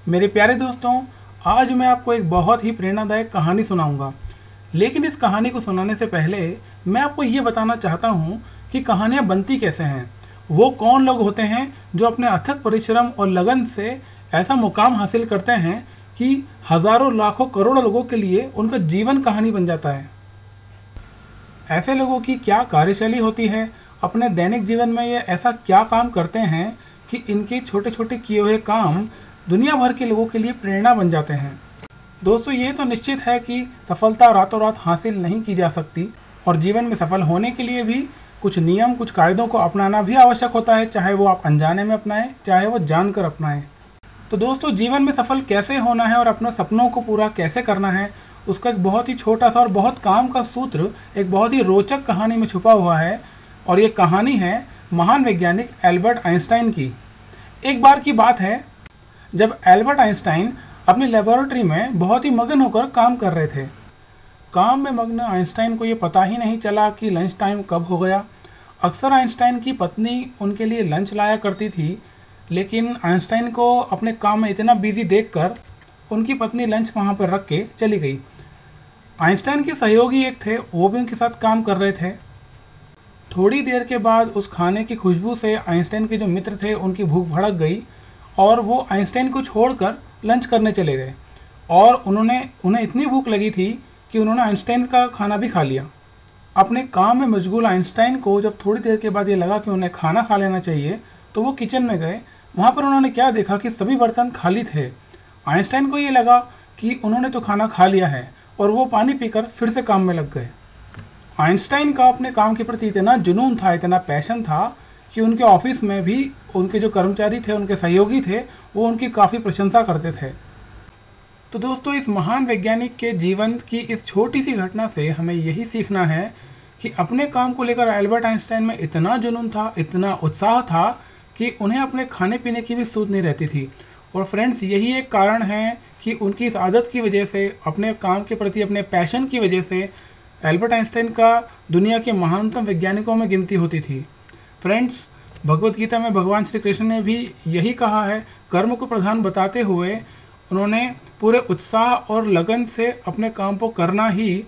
मेरे प्यारे दोस्तों, आज मैं आपको एक बहुत ही प्रेरणादायक कहानी सुनाऊंगा। लेकिन इस कहानी को सुनाने से पहले मैं आपको ये बताना चाहता हूँ कि कहानियाँ बनती कैसे हैं। वो कौन लोग होते हैं जो अपने अथक परिश्रम और लगन से ऐसा मुकाम हासिल करते हैं कि हज़ारों लाखों करोड़ों लोगों के लिए उनका जीवन कहानी बन जाता है। ऐसे लोगों की क्या कार्यशैली होती है, अपने दैनिक जीवन में ये ऐसा क्या काम करते हैं कि इनके छोटे छोटे किए हुए काम दुनिया भर के लोगों के लिए प्रेरणा बन जाते हैं। दोस्तों, ये तो निश्चित है कि सफलता रातों रात हासिल नहीं की जा सकती और जीवन में सफल होने के लिए भी कुछ नियम, कुछ कायदों को अपनाना भी आवश्यक होता है, चाहे वो आप अनजाने में अपनाएं, चाहे वो जानकर अपनाएं। तो दोस्तों, जीवन में सफल कैसे होना है और अपने सपनों को पूरा कैसे करना है, उसका एक बहुत ही छोटा सा और बहुत काम का सूत्र एक बहुत ही रोचक कहानी में छुपा हुआ है। और ये कहानी है महान वैज्ञानिक एल्बर्ट आइंस्टाइन की। एक बार की बात है जब एल्बर्ट आइंस्टाइन अपनी लेबोरेटरी में बहुत ही मगन होकर काम कर रहे थे। काम में मग्न आइंस्टाइन को ये पता ही नहीं चला कि लंच टाइम कब हो गया। अक्सर आइंस्टाइन की पत्नी उनके लिए लंच लाया करती थी, लेकिन आइंस्टाइन को अपने काम में इतना बिजी देखकर उनकी पत्नी लंच वहाँ पर रख के चली गई। आइंस्टाइन के सहयोगी एक थे, वो भी उनके साथ काम कर रहे थे। थोड़ी देर के बाद उस खाने की खुशबू से आइंस्टाइन के जो मित्र थे उनकी भूख भड़क गई और वो आइंस्टाइन को छोड़कर लंच करने चले गए। और उन्हें इतनी भूख लगी थी कि उन्होंने आइंस्टाइन का खाना भी खा लिया। अपने काम में मशगूल आइंस्टाइन को जब थोड़ी देर के बाद ये लगा कि उन्हें खाना खा लेना चाहिए, तो वो किचन में गए। वहाँ पर उन्होंने क्या देखा कि सभी बर्तन खाली थे। आइंस्टाइन को ये लगा कि उन्होंने तो खाना खा लिया है और वो पानी पीकर फिर से काम में लग गए। आइंस्टाइन का अपने काम के प्रति इतना जुनून था, इतना पैशन था कि उनके ऑफिस में भी उनके जो कर्मचारी थे, उनके सहयोगी थे, वो उनकी काफ़ी प्रशंसा करते थे। तो दोस्तों, इस महान वैज्ञानिक के जीवन की इस छोटी सी घटना से हमें यही सीखना है कि अपने काम को लेकर एल्बर्ट आइंस्टाइन में इतना जुनून था, इतना उत्साह था कि उन्हें अपने खाने पीने की भी सूझ नहीं रहती थी। और फ्रेंड्स, यही एक कारण है कि उनकी इस आदत की वजह से, अपने काम के प्रति अपने पैशन की वजह से एल्बर्ट आइंस्टाइन का दुनिया के महानतम वैज्ञानिकों में गिनती होती थी। फ्रेंड्स, भगवत गीता में भगवान श्री कृष्ण ने भी यही कहा है। कर्म को प्रधान बताते हुए उन्होंने पूरे उत्साह और लगन से अपने काम को करना ही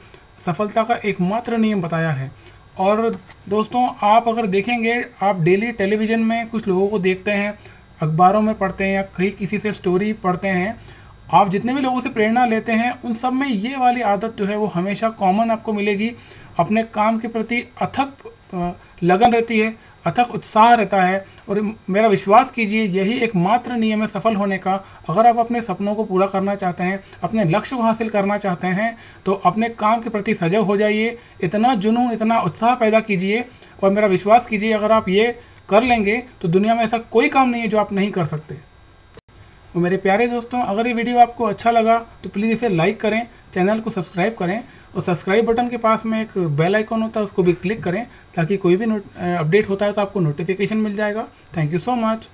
सफलता का एकमात्र नियम बताया है। और दोस्तों, आप अगर देखेंगे, आप डेली टेलीविज़न में कुछ लोगों को देखते हैं, अखबारों में पढ़ते हैं या कहीं किसी से स्टोरी पढ़ते हैं, आप जितने भी लोगों से प्रेरणा लेते हैं उन सब में ये वाली आदत जो है वो हमेशा कॉमन आपको मिलेगी। अपने काम के प्रति अथक लगन रहती है, अथक उत्साह रहता है। और मेरा विश्वास कीजिए, यही एकमात्र नियम है सफल होने का। अगर आप अपने सपनों को पूरा करना चाहते हैं, अपने लक्ष्य को हासिल करना चाहते हैं, तो अपने काम के प्रति सजग हो जाइए, इतना जुनून, इतना उत्साह पैदा कीजिए। और मेरा विश्वास कीजिए, अगर आप ये कर लेंगे तो दुनिया में ऐसा कोई काम नहीं है जो आप नहीं कर सकते। तो मेरे प्यारे दोस्तों, अगर ये वीडियो आपको अच्छा लगा तो प्लीज़ इसे लाइक करें, चैनल को सब्सक्राइब करें और सब्सक्राइब बटन के पास में एक बेल आइकन होता है, उसको भी क्लिक करें ताकि कोई भी अपडेट होता है तो आपको नोटिफिकेशन मिल जाएगा। Thank you so much.